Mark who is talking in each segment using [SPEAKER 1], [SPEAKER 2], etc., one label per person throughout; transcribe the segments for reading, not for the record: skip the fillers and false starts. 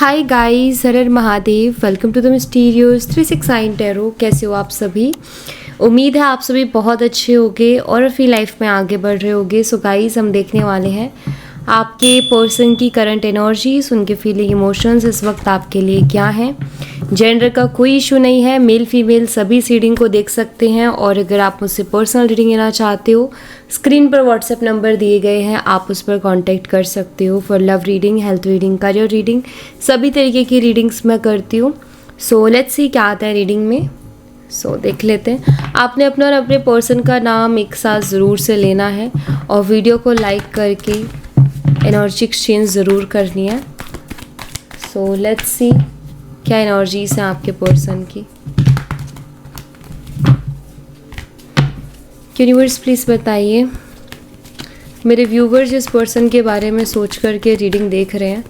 [SPEAKER 1] हाय guys, हर हर Mahadev. Welcome to the mysterious 369 tarot. कैसे हो आप सभी? उम्मीद है आप सभी बहुत अच्छे होंगे और अपनी लाइफ में आगे बढ़ रहे होंगे। सो गाइस, हम देखने वाले हैं आपके पर्सन की करंट एनर्जीज, उनके फीलिंग इमोशंस इस वक्त आपके लिए क्या हैं। जेंडर का कोई इशू नहीं है, मेल फीमेल सभी इस रीडिंग को देख सकते हैं। और अगर आप मुझसे पर्सनल रीडिंग लेना चाहते हो, स्क्रीन पर व्हाट्सएप नंबर दिए गए हैं, आप उस पर कांटेक्ट कर सकते हो for love reading, health reading, career reading, सभी तरीके की रीडिंग्स मैं करती हूँ। सो लेट्स सी क्या आता है रीडिंग में। सो देख लेते हैं। आपने अपना और अपने पर्सन का नाम एक साथ ज़रूर से लेना है और वीडियो को लाइक करके एनर्जी एक्सचेंज ज़रूर करनी है। सो लेट्स सी क्या एनर्जीज हैं आपके पर्सन की। यूनिवर्स प्लीज़ बताइए, मेरे व्यूवर्स जिस पर्सन के बारे में सोच करके रीडिंग देख रहे हैं,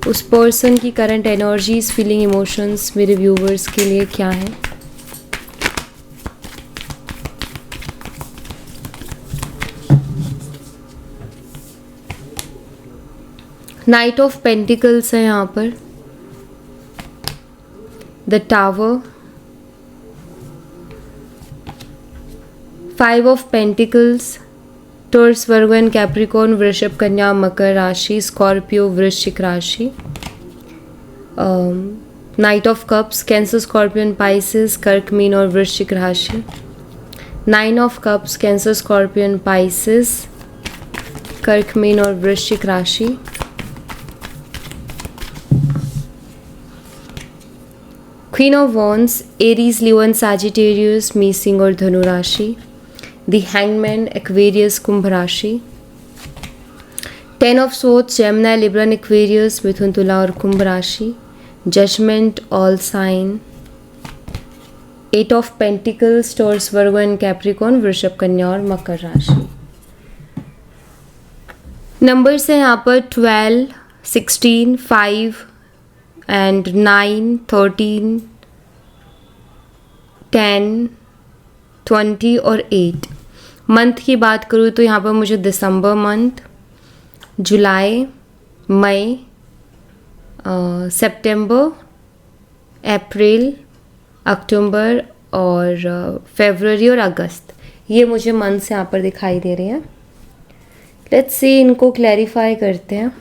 [SPEAKER 1] उस पर्सन की करंट एनर्जीज, फीलिंग, इमोशंस मेरे व्यूवर्स के लिए क्या है। नाइट ऑफ पेंटिकल्स है यहाँ पर, the tower, 5 of pentacles, Taurus, Virgo and Capricorn, वृषभ, कन्या, मकर राशि, स्कॉर्पियो, वृश्चिक राशि, knight of cups, Cancer, scorpion, Pisces, कर्क, मीन और वृश्चिक राशि, 9 of cups, Cancer, scorpion, Pisces, कर्क, मीन और वृश्चिक राशि, queen of wands, Aries, Leo and Sagittarius, मीन और धनु राशि, द हैंगमैन, एक्वेरियस, कुंभ राशि, 10 of swords, Gemini, Libra, Aquarius, मिथुन, तुला और कुंभ राशि, judgement, all sign, 8 of pentacles, Taurus, Virgo and Capricorn, वृषभ, कन्या और मकर राशि। नंबर्स हैं यहाँ पर 12, 16, 5 एंड 9, 13, 10, 20 और 8। मंथ की बात करूँ तो यहाँ पर मुझे दिसंबर मंथ, जुलाई, मई, सितंबर, अप्रैल, अक्टूबर और फरवरी और अगस्त, ये मुझे मंथ से यहाँ पर दिखाई दे रहे हैं। लेट्स सी, इनको क्लैरिफाई करते हैं।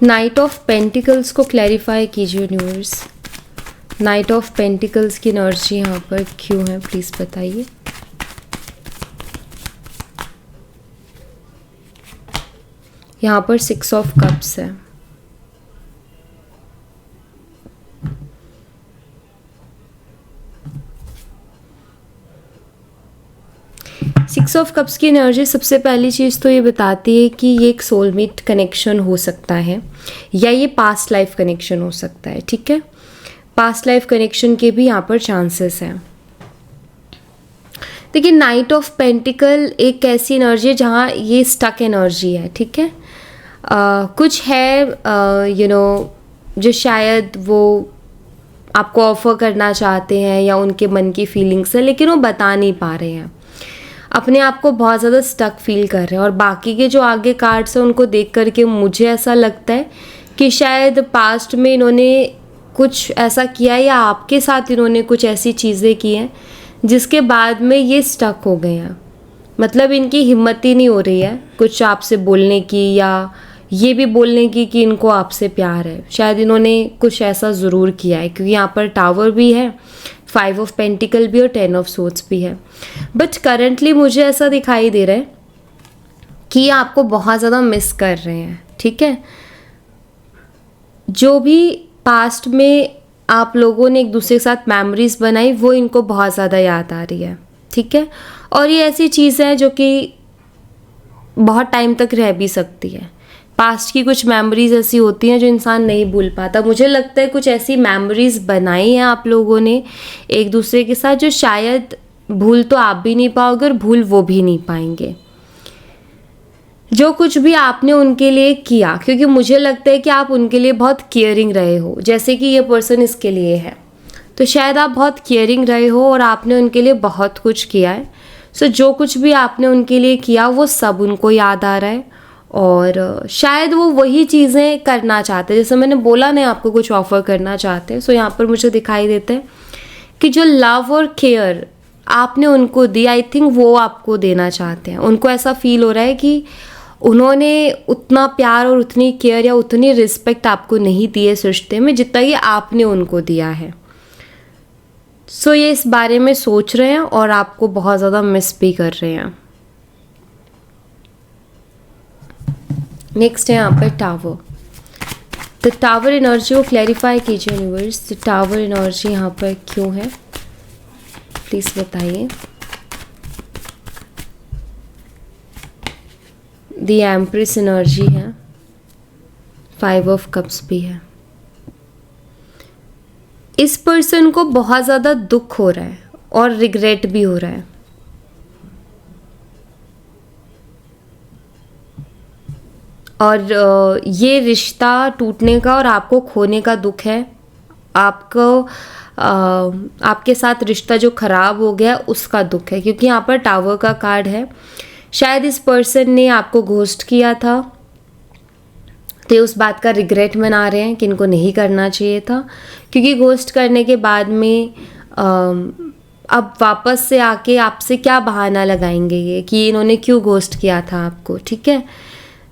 [SPEAKER 1] नाइट ऑफ पेंटिकल्स को क्लैरिफाई कीजिए यूनिवर्स। नाइट ऑफ पेंटिकल्स की एनर्जी यहाँ पर क्यों है, प्लीज़ बताइए। यहाँ पर 6 ऑफ कप्स है, सिक्स ऑफ कप्स की एनर्जी सबसे पहली चीज़ तो ये बताती है कि ये एक सोलमेट कनेक्शन हो सकता है या ये पास्ट लाइफ कनेक्शन हो सकता है। ठीक है, पास्ट लाइफ कनेक्शन के भी यहाँ पर चांसेस हैं। देखिए, नाइट ऑफ पेंटिकल एक ऐसी एनर्जी है जहाँ ये स्टक एनर्जी है। ठीक है, कुछ है जो शायद वो आपको ऑफर करना चाहते हैं या उनके मन की फीलिंग्स है, लेकिन वो बता नहीं पा रहे हैं, अपने आप को बहुत ज़्यादा स्टक फील कर रहे हैं। और बाकी के जो आगे कार्ड्स हैं उनको देख करके मुझे ऐसा लगता है कि शायद पास्ट में इन्होंने कुछ ऐसा किया या आपके साथ इन्होंने कुछ ऐसी चीज़ें की हैं जिसके बाद में ये स्टक हो गए हैं। मतलब इनकी हिम्मत ही नहीं हो रही है कुछ आपसे बोलने की या ये भी बोलने की कि इनको आपसे प्यार है। शायद इन्होंने कुछ ऐसा ज़रूर किया है, क्योंकि यहाँ पर टावर भी है, 5 ऑफ पेंटिकल भी और 10 ऑफ सोर्ड्स भी है। बट करंटली मुझे ऐसा दिखाई दे रहा है कि ये आपको बहुत ज़्यादा मिस कर रहे हैं। ठीक है, जो भी पास्ट में आप लोगों ने एक दूसरे के साथ मेमोरीज बनाई वो इनको बहुत ज़्यादा याद आ रही है। ठीक है, और ये ऐसी चीज़ है जो कि बहुत टाइम तक रह भी सकती है। पास्ट की कुछ मेमोरीज ऐसी होती हैं जो इंसान नहीं भूल पाता। मुझे लगता है कुछ ऐसी मेमोरीज बनाई हैं आप लोगों ने एक दूसरे के साथ जो शायद भूल तो आप भी नहीं पाओगे और भूल वो भी नहीं पाएंगे। जो कुछ भी आपने उनके लिए किया, क्योंकि मुझे लगता है कि आप उनके लिए बहुत केयरिंग रहे हो, जैसे कि ये पर्सन इसके लिए है, तो शायद आप बहुत केयरिंग रहे हो और आपने उनके लिए बहुत कुछ किया है। सो जो कुछ भी आपने उनके लिए किया वो सब उनको याद आ रहा है, और शायद वो वही चीज़ें करना चाहते हैं, जैसे मैंने बोला ना आपको कुछ ऑफ़र करना चाहते हैं। सो यहाँ पर मुझे दिखाई देता है कि जो लव और केयर आपने उनको दी, आई थिंक वो आपको देना चाहते हैं। उनको ऐसा फील हो रहा है कि उन्होंने उतना प्यार और उतनी केयर या उतनी रिस्पेक्ट आपको नहीं दी है इस रिश्ते में जितना कि आपने उनको दिया है। सो ये इस बारे में सोच रहे हैं और आपको बहुत ज़्यादा मिस भी कर रहे हैं। नेक्स्ट है यहाँ पर टावर। द टावर एनर्जी को क्लैरिफाई कीजिए यूनिवर्स, द टावर एनर्जी यहाँ पर क्यों है प्लीज़ बताइए। द एम्प्रेस एनर्जी है, 5 ऑफ कप्स भी है। इस पर्सन को बहुत ज़्यादा दुख हो रहा है और रिग्रेट भी हो रहा है। और ये रिश्ता टूटने का और आपको खोने का दुख है। आपको आपके साथ रिश्ता जो ख़राब हो गया उसका दुख है, क्योंकि यहाँ पर टावर का कार्ड है। शायद इस पर्सन ने आपको घोस्ट किया था, तो उस बात का रिग्रेट मना रहे हैं कि इनको नहीं करना चाहिए था, क्योंकि घोस्ट करने के बाद में अब वापस से आके आपसे क्या बहाना लगाएंगे ये कि इन्होंने क्यों घोस्ट किया था आपको, ठीक है।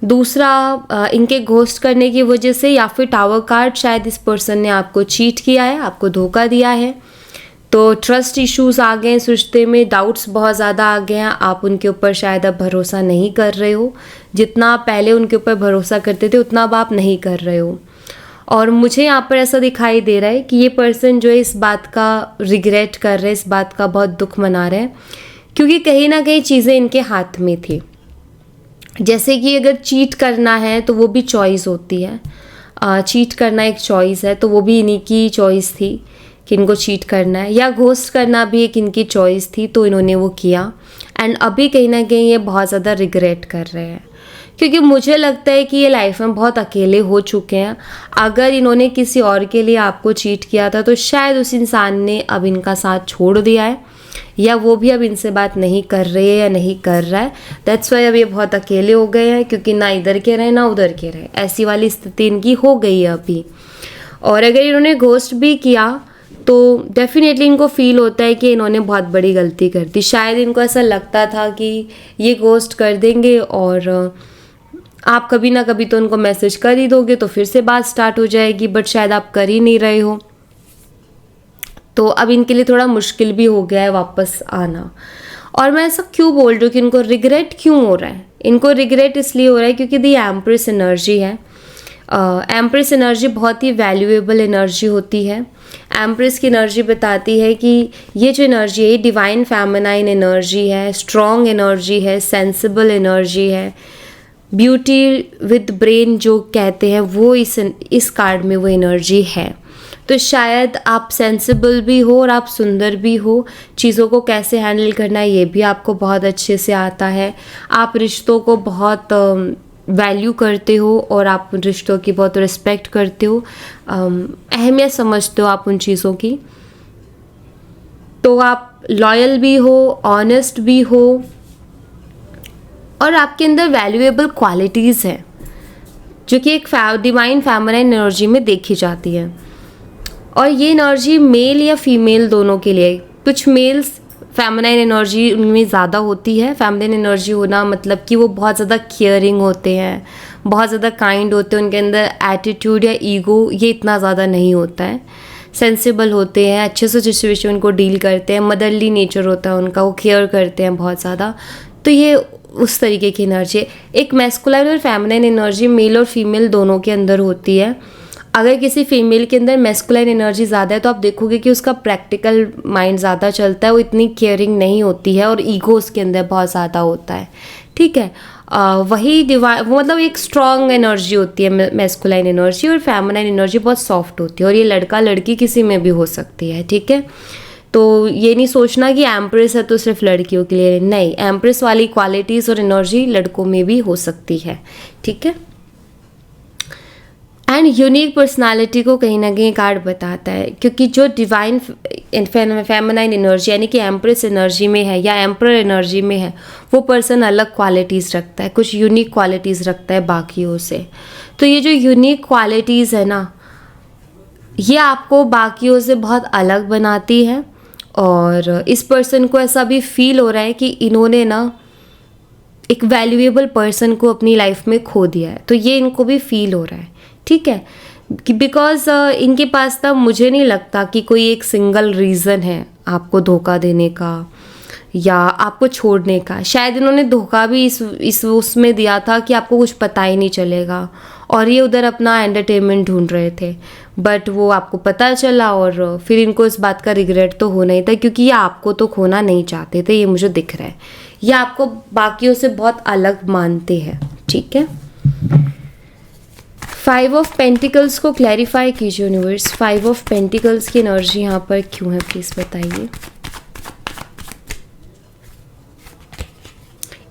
[SPEAKER 1] दूसरा, इनके घोस्ट करने की वजह से या फिर टावर कार्ड, शायद इस पर्सन ने आपको चीट किया है, आपको धोखा दिया है, तो ट्रस्ट इश्यूज आ गए इस रिश्ते में, डाउट्स बहुत ज़्यादा आ गए हैं। आप उनके ऊपर शायद अब भरोसा नहीं कर रहे हो, जितना आप पहले उनके ऊपर भरोसा करते थे उतना अब आप नहीं कर रहे हो। और मुझे यहाँ पर ऐसा दिखाई दे रहा है कि ये पर्सन जो है इस बात का रिग्रेट कर रहे हैं, इस बात का बहुत दुख मना रहे हैं, क्योंकि कहीं ना कहीं चीज़ें इनके हाथ में थी। जैसे कि अगर चीट करना है तो वो भी चॉइस होती है, चीट करना एक चॉइस है, तो वो भी इन्हीं की चॉइस थी कि इनको चीट करना है, या घोस्ट करना भी एक इनकी चॉइस थी, तो इन्होंने वो किया। एंड अभी कहीं ना कहीं ये बहुत ज़्यादा रिग्रेट कर रहे हैं, क्योंकि मुझे लगता है कि ये लाइफ में बहुत अकेले हो चुके हैं। अगर इन्होंने किसी और के लिए आपको चीट किया था तो शायद उस इंसान ने अब इनका साथ छोड़ दिया है, या वो भी अब इनसे बात नहीं कर रहे है या नहीं कर रहा है। दैट्स वाई अब ये बहुत अकेले हो गए हैं, क्योंकि ना इधर के रहे ना उधर के रहे, ऐसी वाली स्थिति इनकी हो गई है अभी। और अगर इन्होंने घोस्ट भी किया तो डेफिनेटली इनको फील होता है कि इन्होंने बहुत बड़ी गलती कर दी। शायद इनको ऐसा लगता था कि ये घोस्ट कर देंगे और आप कभी ना कभी तो उनको मैसेज कर ही दोगे तो फिर से बात स्टार्ट हो जाएगी, बट शायद आप कर ही नहीं रहे हो, तो अब इनके लिए थोड़ा मुश्किल भी हो गया है वापस आना। और मैं ऐसा क्यों बोल रही हूँ कि इनको रिग्रेट क्यों हो रहा है? इनको रिग्रेट इसलिए हो रहा है क्योंकि दी एम्प्रेस एनर्जी है। एम्प्रेस एनर्जी बहुत ही वैल्यूएबल एनर्जी होती है। एम्प्रेस की एनर्जी बताती है कि ये जो एनर्जी है ये डिवाइन फेमिनाइन एनर्जी है, स्ट्रॉन्ग एनर्जी है, सेंसिबल एनर्जी है, ब्यूटी विद ब्रेन जो कहते हैं वो इस कार्ड में वो एनर्जी है। तो शायद आप सेंसिबल भी हो और आप सुंदर भी हो, चीज़ों को कैसे हैंडल करना है ये भी आपको बहुत अच्छे से आता है। आप रिश्तों को बहुत वैल्यू करते हो और आप रिश्तों की बहुत रिस्पेक्ट करते हो, अहमियत समझते हो आप उन चीज़ों की। तो आप लॉयल भी हो, ऑनेस्ट भी हो, और आपके अंदर वैल्यूएबल क्वालिटीज़ हैं जो कि एक डिवाइन फेमिनाइन एनर्जी में देखी जाती है। और ये एनर्जी मेल या फीमेल दोनों के लिए, कुछ मेल्स फेमिनाइन एनर्जी उनमें ज़्यादा होती है। फेमिनाइन एनर्जी होना मतलब कि वो बहुत ज़्यादा केयरिंग होते हैं, बहुत ज़्यादा काइंड होते हैं, उनके अंदर एटीट्यूड या ईगो ये इतना ज़्यादा नहीं होता है। सेंसिबल होते हैं, अच्छे से सिचुएशन को डील करते हैं, मदरली नेचर होता है उनका, वो केयर करते हैं बहुत ज़्यादा। तो ये उस तरीके की एनर्जी, एक मैस्कुलाइन और फेमिनाइन एनर्जी मेल और फीमेल दोनों के अंदर होती है। अगर किसी फीमेल के अंदर मैस्कुलाइन एनर्जी ज़्यादा है तो आप देखोगे कि उसका प्रैक्टिकल माइंड ज़्यादा चलता है, वो इतनी केयरिंग नहीं होती है और ईगो उसके अंदर बहुत ज़्यादा होता है, ठीक है। वही वो मतलब एक स्ट्रॉन्ग एनर्जी होती है मैस्कुलाइन एनर्जी, और फेमिनाइन एनर्जी बहुत सॉफ्ट होती है, और ये लड़का लड़की किसी में भी हो सकती है, ठीक है। तो ये नहीं सोचना कि एम्प्रेस है तो सिर्फ लड़कियों के लिए, नहीं, एम्प्रेस वाली क्वालिटीज़ और एनर्जी लड़कों में भी हो सकती है, ठीक है। एंड यूनिक पर्सनालिटी को कहीं ना कहीं कार्ड बताता है, क्योंकि जो डिवाइन फेमिनाइन एनर्जी यानी कि एम्प्रेस एनर्जी में है या एम्परर एनर्जी में है, वो पर्सन अलग क्वालिटीज़ रखता है, कुछ यूनिक क्वालिटीज़ रखता है बाकियों से। तो ये जो यूनिक क्वालिटीज़ है ना, ये आपको बाकियों से बहुत अलग बनाती है। और इस पर्सन को ऐसा भी फील हो रहा है कि इन्होंने ना एक वैल्यूएबल पर्सन को अपनी लाइफ में खो दिया है, तो ये इनको भी फील हो रहा है, ठीक है। बिकॉज इनके पास ना मुझे नहीं लगता कि कोई एक सिंगल रीज़न है आपको धोखा देने का या आपको छोड़ने का। शायद इन्होंने धोखा भी इस उसमें दिया था कि आपको कुछ पता ही नहीं चलेगा, और ये उधर अपना एंटरटेनमेंट ढूंढ रहे थे, बट वो आपको पता चला और फिर इनको इस बात का रिग्रेट तो होना ही था, क्योंकि ये आपको तो खोना नहीं चाहते थे, ये मुझे दिख रहा है। ये आपको बाकियों से बहुत अलग मानते हैं, ठीक है। 5 ऑफ पेंटिकल्स को क्लैरिफाई कीजिए यूनिवर्स। 5 ऑफ पेंटिकल्स की एनर्जी यहाँ पर क्यों है, प्लीज़ बताइए।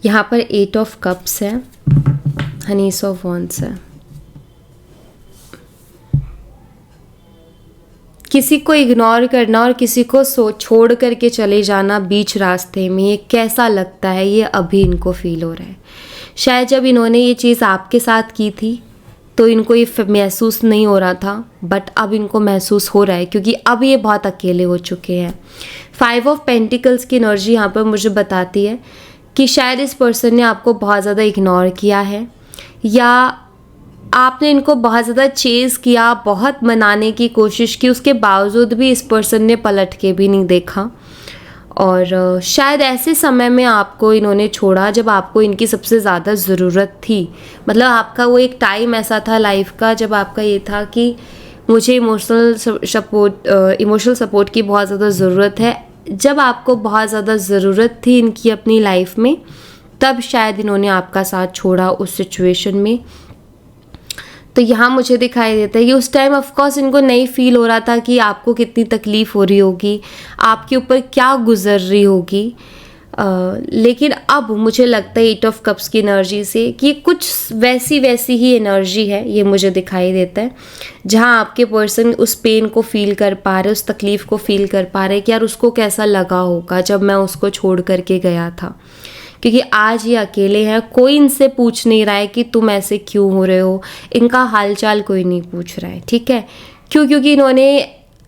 [SPEAKER 1] यहाँ पर 8 ऑफ कप्स है, हनीस ऑफ वॉन्ड्स है। किसी को इग्नोर करना और किसी को छोड़ करके चले जाना बीच रास्ते में, ये कैसा लगता है, ये अभी इनको फील हो रहा है। शायद जब इन्होंने ये चीज़ आपके साथ की थी तो इनको ये महसूस नहीं हो रहा था, बट अब इनको महसूस हो रहा है, क्योंकि अब ये बहुत अकेले हो चुके हैं। 5 ऑफ पेंटिकल्स की एनर्जी यहाँ पर मुझे बताती है कि शायद इस पर्सन ने आपको बहुत ज़्यादा इग्नोर किया है, या आपने इनको बहुत ज़्यादा चेज़ किया, बहुत मनाने की कोशिश की, उसके बावजूद भी इस पर्सन ने पलट के भी नहीं देखा। और शायद ऐसे समय में आपको इन्होंने छोड़ा जब आपको इनकी सबसे ज़्यादा ज़रूरत थी। मतलब आपका वो एक टाइम ऐसा था लाइफ का जब आपका ये था कि मुझे इमोशनल सपोर्ट की बहुत ज़्यादा ज़रूरत है। जब आपको बहुत ज़्यादा ज़रूरत थी इनकी अपनी लाइफ में, तब शायद इन्होंने आपका साथ छोड़ा उस सिचुएशन में। तो यहाँ मुझे दिखाई देता है कि उस टाइम ऑफ कोर्स इनको नहीं फील हो रहा था कि आपको कितनी तकलीफ़ हो रही होगी, आपके ऊपर क्या गुजर रही होगी, लेकिन अब मुझे लगता है 8 ऑफ कप्स की एनर्जी से कि कुछ वैसी ही एनर्जी है, ये मुझे दिखाई देता है, जहाँ आपके पर्सन उस पेन को फील कर पा रहे, उस तकलीफ़ को फील कर पा रहे कि यार उसको कैसा लगा होगा जब मैं उसको छोड़ करके गया था। क्योंकि आज ये अकेले हैं, कोई इनसे पूछ नहीं रहा है कि तुम ऐसे क्यों हो रहे हो, इनका हालचाल कोई नहीं पूछ रहा है, ठीक है। क्योंकि इन्होंने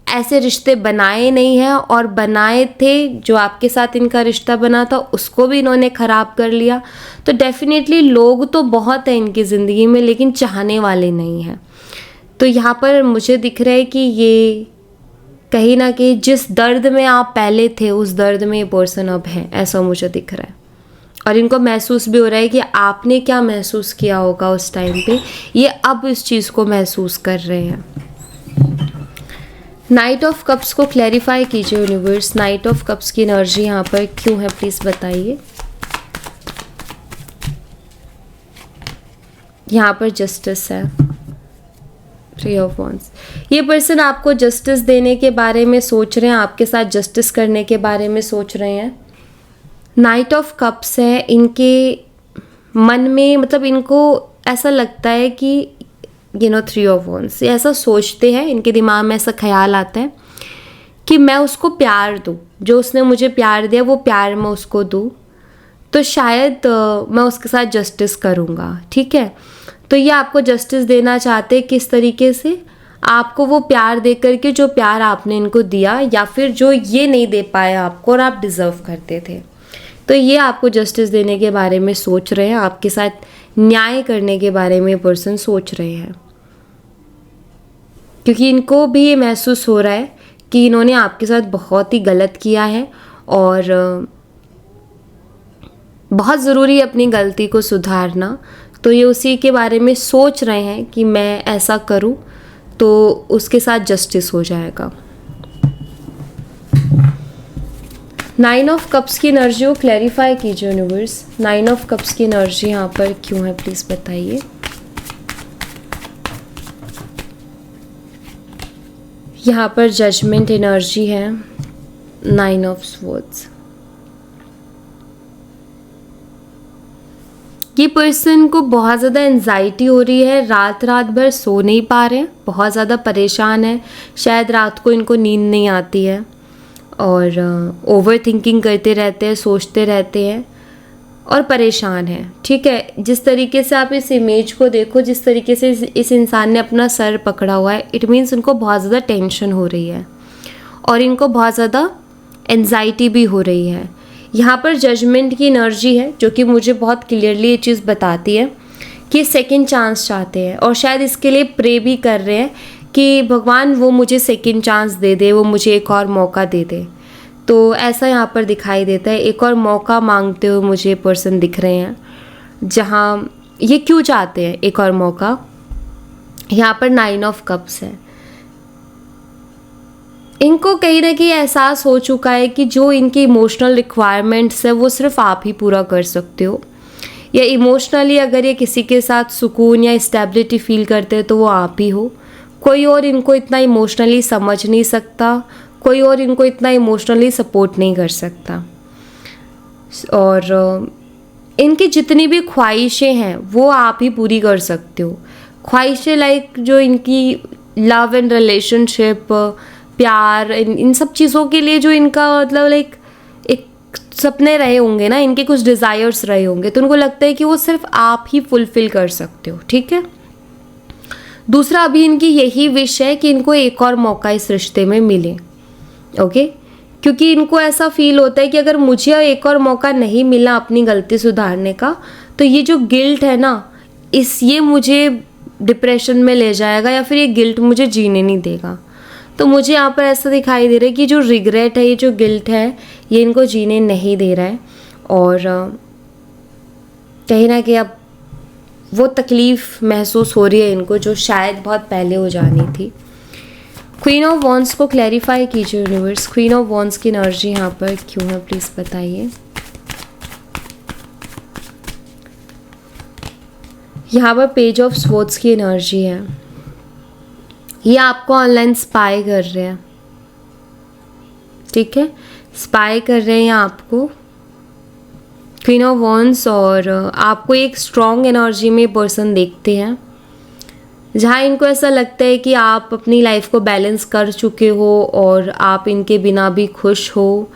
[SPEAKER 1] ऐसे रिश्ते बनाए नहीं हैं, और बनाए थे जो आपके साथ इनका रिश्ता बना था उसको भी इन्होंने ख़राब कर लिया। तो डेफिनेटली लोग तो बहुत हैं इनकी ज़िंदगी में, लेकिन चाहने वाले नहीं हैं। तो यहाँ पर मुझे दिख रहा है कि ये कहीं ना कहीं जिस दर्द में आप पहले थे उस दर्द में ये पर्सन अब है, ऐसा मुझे दिख रहा है। और इनको महसूस भी हो रहा है कि आपने क्या महसूस किया होगा उस टाइम पे, ये अब इस चीज़ को महसूस कर रहे हैं। नाइट ऑफ कप्स को क्लैरिफाई कीजिए यूनिवर्स। नाइट ऑफ कप्स की एनर्जी यहाँ पर क्यों है, प्लीज़ बताइए। यहाँ पर जस्टिस है, 3 ऑफ वॉन्ड्स। ये पर्सन आपको जस्टिस देने के बारे में सोच रहे हैं, आपके साथ जस्टिस करने के बारे में सोच रहे हैं। नाइट ऑफ कप्स है, इनके मन में मतलब इनको ऐसा लगता है कि 3 ऑफ वॉन्ड्स, ये ऐसा सोचते हैं, इनके दिमाग में ऐसा ख्याल आता है कि मैं उसको प्यार दूँ, जो उसने मुझे प्यार दिया वो प्यार मैं उसको दूँ, तो शायद मैं उसके साथ जस्टिस करूँगा, ठीक है। तो ये आपको जस्टिस देना चाहते हैं, किस तरीके से, आपको वो प्यार दे करके जो प्यार आपने इनको दिया, या फिर जो ये नहीं दे पाए आपको और आप डिज़र्व करते थे। तो ये आपको जस्टिस देने के बारे में सोच रहे हैं, आपके साथ न्याय करने के बारे में पर्सन सोच रहे हैं, क्योंकि इनको भी ये महसूस हो रहा है कि इन्होंने आपके साथ बहुत ही गलत किया है, और बहुत ज़रूरी है अपनी गलती को सुधारना। तो ये उसी के बारे में सोच रहे हैं कि मैं ऐसा करूं तो उसके साथ जस्टिस हो जाएगा। 9 ऑफ कप्स की एनर्जी को क्लैरिफाई कीजिए यूनिवर्स। 9 ऑफ कप्स की एनर्जी यहाँ पर क्यों है, प्लीज़ बताइए। यहाँ पर जजमेंट एनर्जी है, 9 ऑफ स्वॉर्ड्स। ये पर्सन को बहुत ज़्यादा एंजाइटी हो रही है, रात रात भर सो नहीं पा रहे हैं, बहुत ज़्यादा परेशान है, शायद रात को इनको नींद नहीं आती है और ओवर थिंकिंग करते रहते हैं, सोचते रहते हैं और परेशान है। ठीक है, जिस तरीके से आप इस इमेज को देखो, जिस तरीके से इस इंसान ने अपना सर पकड़ा हुआ है, इट मीन्स उनको बहुत ज़्यादा टेंशन हो रही है और इनको बहुत ज़्यादा एंजाइटी भी हो रही है। यहाँ पर जजमेंट की एनर्जी है जो कि मुझे बहुत क्लियरली ये चीज़ बताती है कि सेकंड चांस चाहते हैं और शायद इसके लिए प्रे भी कर रहे हैं कि भगवान वो मुझे सेकंड चांस दे दे, वो मुझे एक और मौका दे दे। तो ऐसा यहाँ पर दिखाई देता है, एक और मौका मांगते हुए मुझे पर्सन दिख रहे हैं। जहाँ ये क्यों चाहते हैं एक और मौका, यहाँ पर 9 ऑफ कप्स है। इनको कहीं ना कहीं एहसास हो चुका है कि जो इनकी इमोशनल रिक्वायरमेंट्स है वो सिर्फ आप ही पूरा कर सकते हो, या इमोशनली अगर ये किसी के साथ सुकून या स्टेबिलिटी फील करते हैं तो वो आप ही हो। कोई और इनको इतना इमोशनली समझ नहीं सकता, कोई और इनको इतना इमोशनली सपोर्ट नहीं कर सकता। और इनकी जितनी भी ख्वाहिशें हैं वो आप ही पूरी कर सकते हो। ख्वाहिशें लाइक जो इनकी लव एंड रिलेशनशिप, प्यार, इन सब चीज़ों के लिए जो इनका मतलब लाइक एक सपने रहे होंगे ना, इनके कुछ डिज़ायर्स रहे होंगे, तो उनको लगता है कि वो सिर्फ आप ही फुलफ़िल कर सकते हो। ठीक है, दूसरा अभी इनकी यही विश है कि इनको एक और मौका इस रिश्ते में मिले। ओके, क्योंकि इनको ऐसा फील होता है कि अगर मुझे एक और मौका नहीं मिला अपनी गलती सुधारने का, तो ये जो गिल्ट है ना, ये मुझे डिप्रेशन में ले जाएगा या फिर ये गिल्ट मुझे जीने नहीं देगा। तो मुझे यहाँ पर ऐसा दिखाई दे रहा है कि जो रिग्रेट है, ये जो गिल्ट है, ये इनको जीने नहीं दे रहा है और कहीं ना कहीं अब वो तकलीफ़ महसूस हो रही है इनको जो शायद बहुत पहले हो जानी थी। क्वीन ऑफ वॉन्ड्स को क्लैरिफाई कीजिए यूनिवर्स, क्वीन ऑफ वॉन्ड्स की एनर्जी यहाँ पर क्यों है, प्लीज़ बताइए। यहाँ पर पेज ऑफ स्वॉर्ड्स की एनर्जी है, ये आपको ऑनलाइन स्पाई कर रहे हैं। ठीक है, स्पाई कर रहे हैं आपको, क्वीन ऑफ वॉन्ड्स, और आपको एक स्ट्रॉन्ग एनर्जी में पर्सन देखते हैं जहाँ इनको ऐसा लगता है कि आप अपनी लाइफ को बैलेंस कर चुके हो और आप इनके बिना भी खुश हो,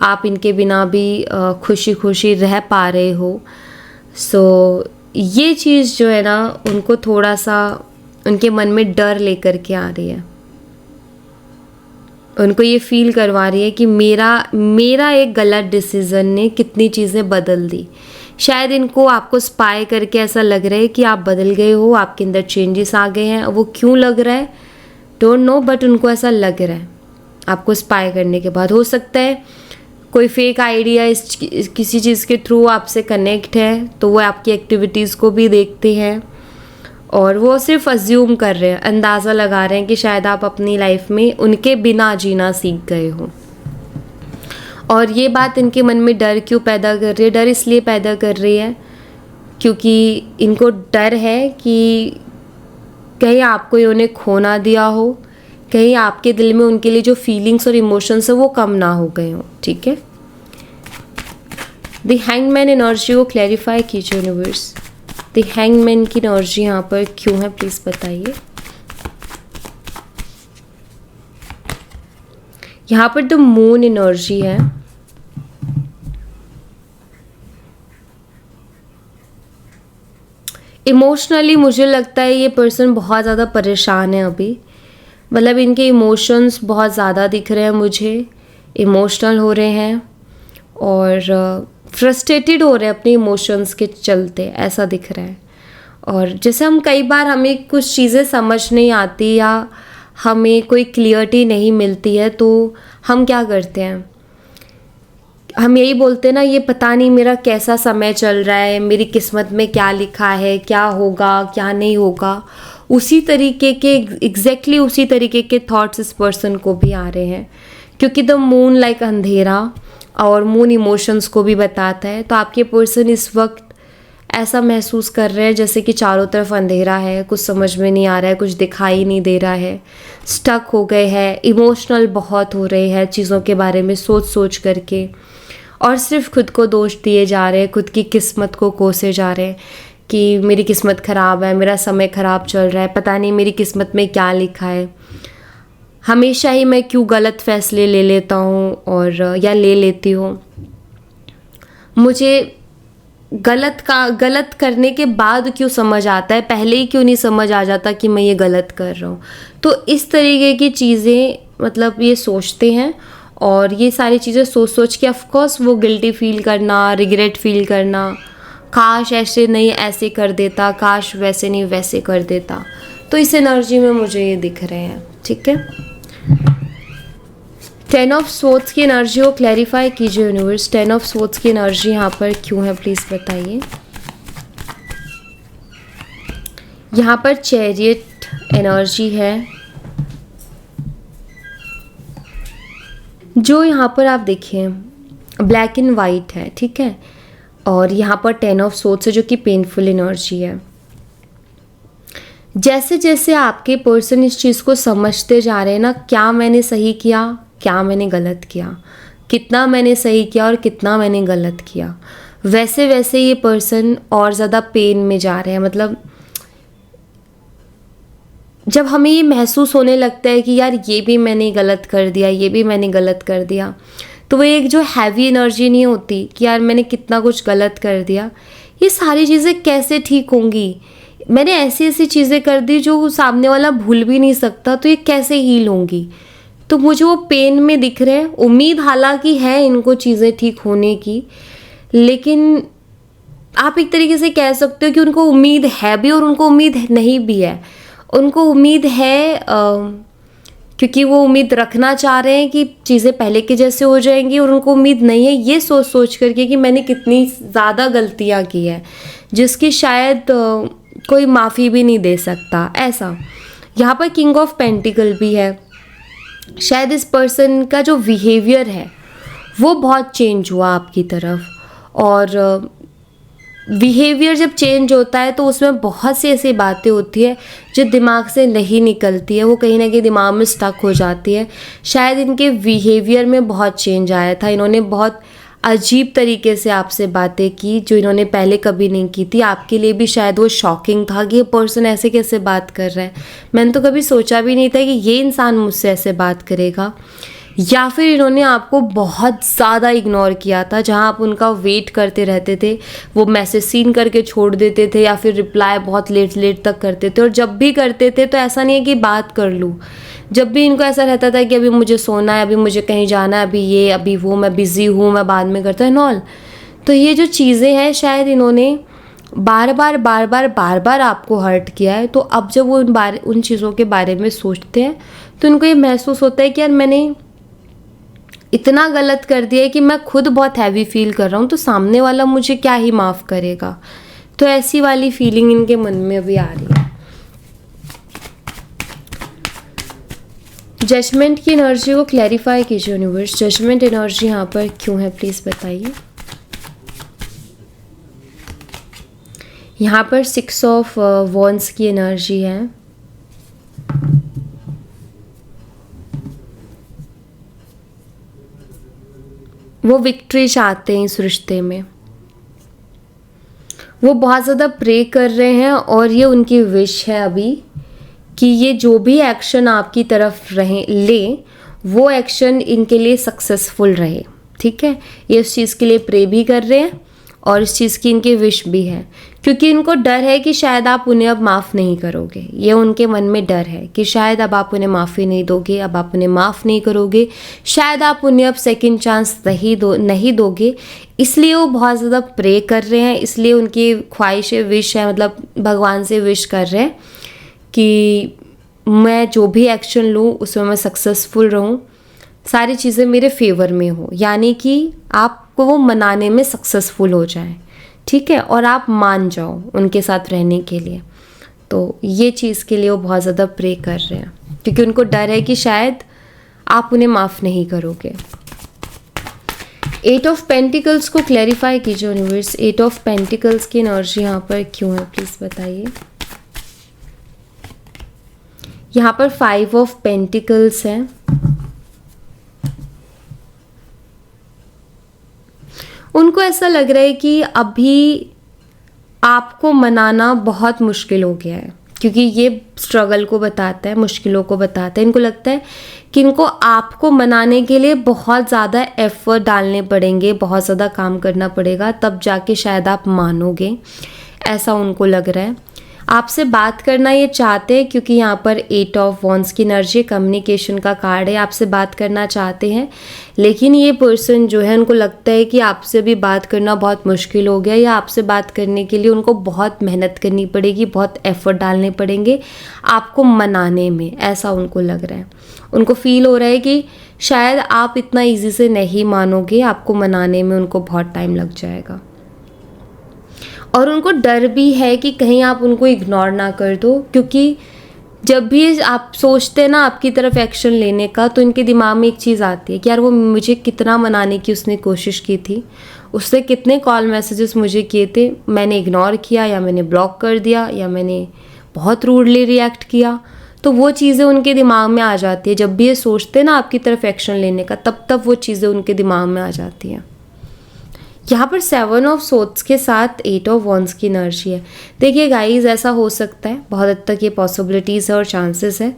[SPEAKER 1] आप इनके बिना भी खुशी खुशी रह पा रहे हो। सो ये चीज़ जो है ना, उनको थोड़ा सा उनके मन में डर लेकर के आ रही है, उनको ये फील करवा रही है कि मेरा एक गलत डिसीज़न ने कितनी चीज़ें बदल दी। शायद इनको आपको स्पाई करके ऐसा लग रहा है कि आप बदल गए हो, आपके अंदर चेंजेस आ गए हैं। वो क्यों लग रहा है डोंट नो, बट उनको ऐसा लग रहा है आपको स्पाई करने के बाद। हो सकता है कोई फेक आइडिया किसी चीज़ के थ्रू आपसे कनेक्ट है, तो वो आपकी एक्टिविटीज़ को भी देखते हैं और वो सिर्फ अज्यूम कर रहे हैं, अंदाज़ा लगा रहे हैं कि शायद आप अपनी लाइफ में उनके बिना जीना सीख गए हो। और ये बात इनके मन में डर क्यों पैदा कर रही है? डर इसलिए पैदा कर रही है क्योंकि इनको डर है कि कहीं आपको उन्हें खो ना दिया हो, कहीं आपके दिल में उनके लिए जो फीलिंग्स और इमोशंस है वो कम ना हो गए हो। ठीक है, द हैंगमैन एनर्जी को क्लैरिफाई कीजिए यूनिवर्स, द हैंगमैन की एनर्जी यहाँ पर क्यों है, प्लीज़ बताइए। यहाँ पर द मून एनर्जी है, इमोशनली मुझे लगता है ये पर्सन बहुत ज़्यादा परेशान है अभी, मतलब इनके इमोशंस बहुत ज़्यादा दिख रहे हैं मुझे, इमोशनल हो रहे हैं और फ्रस्ट्रेटेड हो रहे हैं अपने इमोशंस के चलते, ऐसा दिख रहा है। और जैसे हम कई बार हमें कुछ चीज़ें समझ नहीं आती या हमें कोई क्लियरिटी नहीं मिलती है तो हम क्या करते हैं, हम यही बोलते हैं ना, ये पता नहीं मेरा कैसा समय चल रहा है, मेरी किस्मत में क्या लिखा है, क्या होगा क्या नहीं होगा। उसी तरीके के एग्जैक्टली उसी तरीके के थॉट्स इस पर्सन को भी आ रहे हैं क्योंकि द मून लाइक अंधेरा और मून इमोशंस को भी बताता है। तो आपके पर्सन इस वक्त ऐसा महसूस कर रहे हैं जैसे कि चारों तरफ अंधेरा है, कुछ समझ में नहीं आ रहा है, कुछ दिखाई नहीं दे रहा है, स्टक हो गए हैं, इमोशनल बहुत हो रहे हैं चीज़ों के बारे में सोच सोच करके, और सिर्फ खुद को दोष दिए जा रहे हैं, खुद की किस्मत को कोसे जा रहे हैं कि मेरी किस्मत ख़राब है, मेरा समय ख़राब चल रहा है, पता नहीं मेरी किस्मत में क्या लिखा है, हमेशा ही मैं क्यों गलत फैसले ले लेता हूँ और या ले लेती हूँ, मुझे गलत करने के बाद क्यों समझ आता है, पहले ही क्यों नहीं समझ आ जाता कि मैं ये गलत कर रहा हूँ। तो इस तरीके की चीज़ें मतलब ये सोचते हैं, और ये सारी चीज़ें सोच सोच के ऑफ कोर्स वो गिल्टी फील करना, रिग्रेट फील करना, काश ऐसे नहीं ऐसे कर देता, काश वैसे नहीं वैसे कर देता। तो इस एनर्जी में मुझे ये दिख रहे हैं। ठीक है, 10 ऑफ स्वॉर्ड्स की एनर्जी को क्लैरिफाई कीजिए यूनिवर्स। 10 ऑफ स्वॉर्ड्स की एनर्जी यहाँ पर क्यों है, प्लीज़ बताइए। यहाँ पर चैरियट एनर्जी है, जो यहाँ पर आप देखिए ब्लैक एंड वाइट है। ठीक है, और यहाँ पर 10 ऑफ स्वॉर्ड्स है जो कि पेनफुल एनर्जी है। जैसे जैसे आपके पर्सन इस चीज़ को समझते जा रहे हैं ना, क्या मैंने सही किया, क्या मैंने गलत किया, कितना मैंने सही किया और कितना मैंने गलत किया, वैसे वैसे ये पर्सन और ज़्यादा पेन में जा रहे हैं। मतलब जब हमें ये महसूस होने लगता है कि यार ये भी मैंने गलत कर दिया, ये भी मैंने गलत कर दिया, तो वो एक जो हैवी एनर्जी नहीं होती कि यार मैंने कितना कुछ गलत कर दिया, ये सारी चीज़ें कैसे ठीक होंगी, मैंने ऐसी ऐसी चीज़ें कर दी जो सामने वाला भूल भी नहीं सकता, तो ये कैसे हील होंगी। तो मुझे वो पेन में दिख रहे हैं। उम्मीद हालांकि है इनको चीज़ें ठीक होने की, लेकिन आप एक तरीके से कह सकते हो कि उनको उम्मीद है भी और उनको उम्मीद नहीं भी है। उनको उम्मीद है क्योंकि वो उम्मीद रखना चाह रहे हैं कि चीज़ें पहले के जैसे हो जाएंगी, और उनको उम्मीद नहीं है ये सोच सोच करके कि मैंने कितनी ज़्यादा गलतियाँ की है जिसकी शायद कोई माफ़ी भी नहीं दे सकता। ऐसा यहाँ पर किंग ऑफ पेंटिकल भी है। शायद इस पर्सन का जो बिहेवियर है वो बहुत चेंज हुआ आपकी तरफ, और बिहेवियर जब चेंज होता है तो उसमें बहुत सी ऐसी बातें होती है जो दिमाग से नहीं निकलती है, वो कहीं ना कहीं दिमाग में स्टक हो जाती है। शायद इनके बिहेवियर में बहुत चेंज आया था, इन्होंने बहुत अजीब तरीके से आपसे बातें की जो इन्होंने पहले कभी नहीं की थी। आपके लिए भी शायद वो शॉकिंग था कि ये पर्सन ऐसे कैसे बात कर रहा है, मैंने तो कभी सोचा भी नहीं था कि ये इंसान मुझसे ऐसे बात करेगा। या फिर इन्होंने आपको बहुत ज़्यादा इग्नोर किया था, जहाँ आप उनका वेट करते रहते थे, वो मैसेज सीन करके छोड़ देते थे या फिर रिप्लाई बहुत लेट तक करते थे, और जब भी करते थे तो ऐसा नहीं है कि बात कर लूँ, जब भी इनको ऐसा रहता था कि अभी मुझे सोना है, अभी मुझे कहीं जाना है, अभी ये अभी वो, मैं बिज़ी हूँ, मैं बाद में करता है नॉल। तो ये जो चीज़ें हैं शायद इन्होंने बार बार आपको हर्ट किया है। तो अब जब वो उन चीज़ों के बारे में सोचते हैं तो इनको ये महसूस होता है कि यार मैंने इतना गलत कर दिया है कि मैं खुद बहुत हैवी फील कर रहा हूँ, तो सामने वाला मुझे क्या ही माफ़ करेगा। तो ऐसी वाली फीलिंग इनके मन में अभी आ रही है। जजमेंट की एनर्जी को क्लैरिफाई कीजिए यूनिवर्स। जजमेंट एनर्जी यहाँ पर क्यों है, प्लीज़ बताइए। यहाँ पर 6 ऑफ वॉन्ड्स की एनर्जी है। वो विक्ट्री चाहते हैं इस रिश्ते में, वो बहुत ज़्यादा प्रे कर रहे हैं, और ये उनकी विश है अभी कि ये जो भी एक्शन आपकी तरफ ले वो एक्शन इनके लिए सक्सेसफुल रहे। ठीक है, ये इस चीज़ के लिए प्रे भी कर रहे हैं और इस चीज़ की इनकी विश भी है, क्योंकि इनको डर है कि शायद आप उन्हें अब माफ़ नहीं करोगे। ये उनके मन में डर है कि शायद अब आप उन्हें माफ़ी नहीं दोगे, अब आप उन्हें माफ़ नहीं करोगे, शायद आप उन्हें अब सेकंड चांस नहीं दोगे। इसलिए वो बहुत ज़्यादा प्रे कर रहे हैं, इसलिए उनकी ख्वाहिश विश है, मतलब भगवान से विश कर रहे हैं कि मैं जो भी एक्शन लूँ उसमें मैं सक्सेसफुल रहूँ, सारी चीज़ें मेरे फेवर में हो, यानी कि आपको वो मनाने में सक्सेसफुल हो जाए। ठीक है, और आप मान जाओ उनके साथ रहने के लिए। तो ये चीज़ के लिए वो बहुत ज़्यादा प्रे कर रहे हैं, क्योंकि उनको डर है कि शायद आप उन्हें माफ़ नहीं करोगे। एट ऑफ पेंटिकल्स को क्लैरिफाई कीजिए यूनिवर्स, एट ऑफ पेंटिकल्स की एनर्जी यहाँ पर क्यों है, प्लीज बताइए। यहाँ पर फाइव ऑफ पेंटिकल्स है। उनको ऐसा लग रहा है कि अभी आपको मनाना बहुत मुश्किल हो गया है, क्योंकि ये स्ट्रगल को बताता है, मुश्किलों को बताता है। इनको लगता है कि इनको आपको मनाने के लिए बहुत ज़्यादा एफर्ट डालने पड़ेंगे, बहुत ज़्यादा काम करना पड़ेगा, तब जाके शायद आप मानोगे, ऐसा उनको लग रहा है। आपसे बात करना ये चाहते हैं, क्योंकि यहाँ पर एट ऑफ वॉन्ड्स की एनर्जी कम्युनिकेशन का कार्ड है, आपसे बात करना चाहते हैं। लेकिन ये पर्सन जो है, उनको लगता है कि आपसे भी बात करना बहुत मुश्किल हो गया, या आपसे बात करने के लिए उनको बहुत मेहनत करनी पड़ेगी, बहुत एफर्ट डालने पड़ेंगे आपको मनाने में, ऐसा उनको लग रहा है। उनको फील हो रहा है कि शायद आप इतना ईजी से नहीं मानोगे, आपको मनाने में उनको बहुत टाइम लग जाएगा। और उनको डर भी है कि कहीं आप उनको इग्नोर ना कर दो, क्योंकि जब भी आप सोचते हैं ना आपकी तरफ एक्शन लेने का, तो इनके दिमाग में एक चीज़ आती है कि यार वो मुझे कितना मनाने की उसने कोशिश की थी, उसने कितने कॉल मैसेजेस मुझे किए थे, मैंने इग्नोर किया, या मैंने ब्लॉक कर दिया, या मैंने बहुत रूडली रिएक्ट किया। तो वो चीज़ें उनके दिमाग में आ जाती है। जब भी ये सोचते हैं ना आपकी तरफ एक्शन लेने का, तब वो चीज़ें उनके दिमाग में आ जाती हैं। यहाँ पर सेवन ऑफ सोर्ड्स के साथ एट ऑफ वॉन्ड्स की एनर्जी है। देखिए गाइस, ऐसा हो सकता है, बहुत हद तक ये पॉसिबिलिटीज़ है और चांसेस है।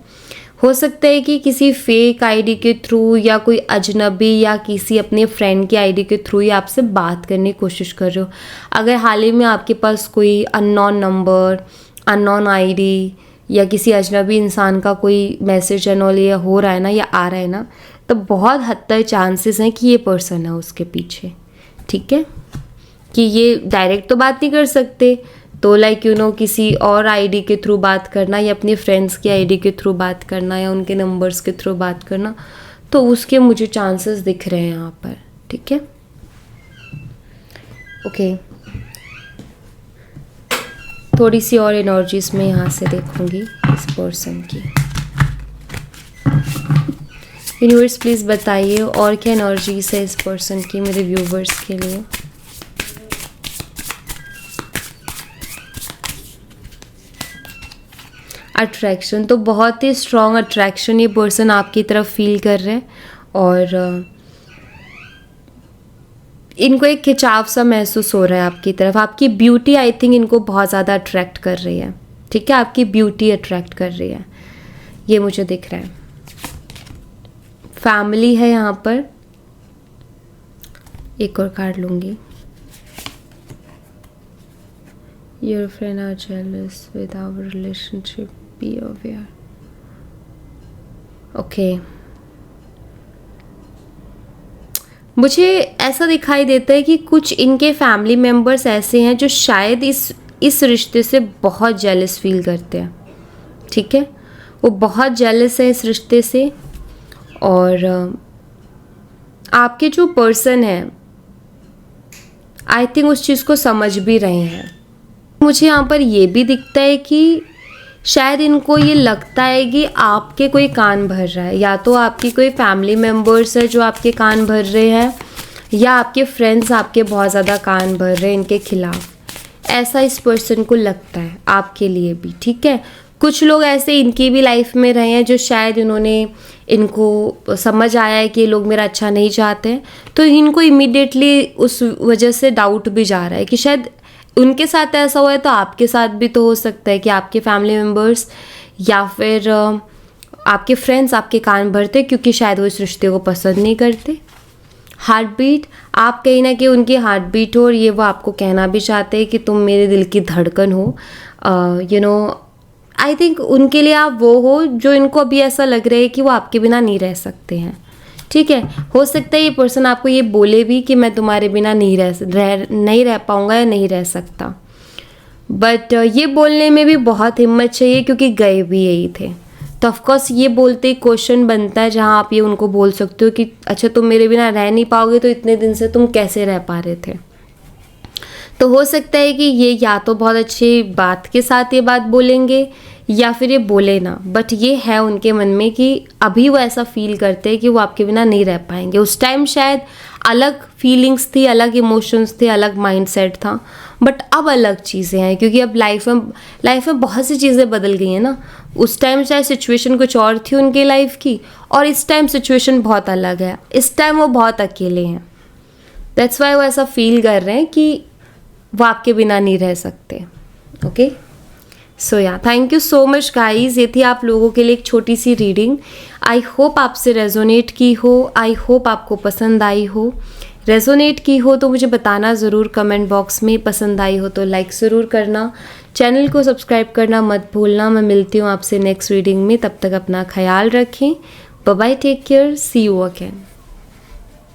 [SPEAKER 1] हो सकता है कि किसी फेक आईडी के थ्रू, या कोई अजनबी या किसी अपने फ्रेंड की आईडी के थ्रू ही आपसे बात करने की कोशिश कर रहे हो। अगर हाल ही में आपके पास कोई अननोन नंबर, अननोन आईडी या किसी अजनबी इंसान का कोई मैसेज एंड ये हो रहा है ना, या आ रहा है ना, तो बहुत हद तक चांसेस हैं कि ये पर्सन है उसके पीछे। ठीक है, कि ये डायरेक्ट तो बात नहीं कर सकते, तो लाइक किसी और आईडी के थ्रू बात करना, या अपने फ्रेंड्स की आईडी के थ्रू बात करना, या उनके नंबर्स के थ्रू बात करना, तो उसके मुझे चांसेस दिख रहे हैं यहाँ पर। ठीक है, ओके, थोड़ी सी और एनर्जीज में यहाँ से देखूंगी इस पर्सन की। यूनिवर्स प्लीज़ बताइए और क्या एनर्जीज है इस पर्सन की मेरे व्यूवर्स के लिए। अट्रैक्शन, तो बहुत ही स्ट्रॉन्ग अट्रैक्शन ये पर्सन आपकी तरफ फील कर रहे हैं, और इनको एक खिंचाव सा महसूस हो रहा है आपकी तरफ। आपकी ब्यूटी आई थिंक इनको बहुत ज़्यादा अट्रैक्ट कर रही है। ठीक है, आपकी ब्यूटी अट्रैक्ट कर रही है, ये मुझे दिख रहा है। फैमिली है यहाँ पर, एक और कार्ड लूँगी। Your friend are jealous with our relationship, be aware. Okay, मुझे ऐसा दिखाई देता है कि कुछ इनके फैमिली मेम्बर्स ऐसे हैं जो शायद इस रिश्ते से बहुत जेलस फील करते हैं। ठीक है, वो बहुत जेलस है इस रिश्ते से, और आपके जो पर्सन है आई थिंक उस चीज़ को समझ भी रहे हैं। मुझे यहाँ पर ये भी दिखता है कि शायद इनको ये लगता है कि आपके कोई कान भर रहा है, या तो आपकी कोई फैमिली मेम्बर्स है जो आपके कान भर रहे हैं, या आपके फ्रेंड्स आपके बहुत ज़्यादा कान भर रहे हैं इनके खिलाफ। ऐसा इस पर्सन को लगता है आपके लिए भी। ठीक है, कुछ लोग ऐसे इनकी भी लाइफ में रहे हैं जो शायद इनको समझ आया है कि ये लोग मेरा अच्छा नहीं चाहते हैं, तो इनको इमीडिएटली उस वजह से डाउट भी जा रहा है कि शायद उनके साथ ऐसा हुआ है तो आपके साथ भी तो हो सकता है कि आपके फैमिली मेम्बर्स या फिर आपके फ्रेंड्स आपके कान भरते, क्योंकि शायद वो इस रिश्ते को पसंद नहीं करते। हार्ट बीट, आप कहीं ना कहीं उनकी हार्ट बीट हो, और ये वो आपको कहना भी चाहते हैं कि तुम मेरे दिल की धड़कन हो। आई थिंक उनके लिए आप वो हो जो इनको अभी ऐसा लग रहा है कि वो आपके बिना नहीं रह सकते हैं। ठीक है, हो सकता है ये पर्सन आपको ये बोले भी कि मैं तुम्हारे बिना नहीं रह पाऊँगा या नहीं रह सकता, बट ये बोलने में भी बहुत हिम्मत चाहिए, क्योंकि गए भी यही थे। तो ऑफकोर्स ये बोलते ही क्वेश्चन बनता है जहाँ आप ये उनको बोल सकते हो कि अच्छा तुम मेरे बिना रह नहीं पाओगे, तो इतने दिन से तुम कैसे रह पा रहे थे। तो हो सकता है कि ये या तो बहुत अच्छी बात के साथ ये बात बोलेंगे, या फिर ये बोले ना, बट ये है उनके मन में कि अभी वो ऐसा फील करते हैं कि वो आपके बिना नहीं रह पाएंगे। उस टाइम शायद अलग फीलिंग्स थी, अलग इमोशंस थे, अलग माइंडसेट था, बट अब अलग चीज़ें हैं क्योंकि अब लाइफ में बहुत सी चीज़ें बदल गई हैं ना। उस टाइम चाहे सिचुएशन कुछ और थी उनके लाइफ की, और इस टाइम सिचुएशन बहुत अलग है। इस टाइम वो बहुत अकेले हैं, दैट्स वाई वो ऐसा फील कर रहे हैं कि वो आपके बिना नहीं रह सकते। ओके, सो या thank you so much guys. ये थी आप लोगों के लिए एक छोटी सी रीडिंग। आई होप आपसे रेजोनेट की हो, आई होप आपको पसंद आई हो। रेजोनेट की हो तो मुझे बताना ज़रूर कमेंट बॉक्स में, पसंद आई हो तो लाइक ज़रूर करना, चैनल को सब्सक्राइब करना मत भूलना। मैं मिलती हूँ आपसे नेक्स्ट रीडिंग में, तब तक अपना ख्याल रखें। Bye bye, take care, see you again.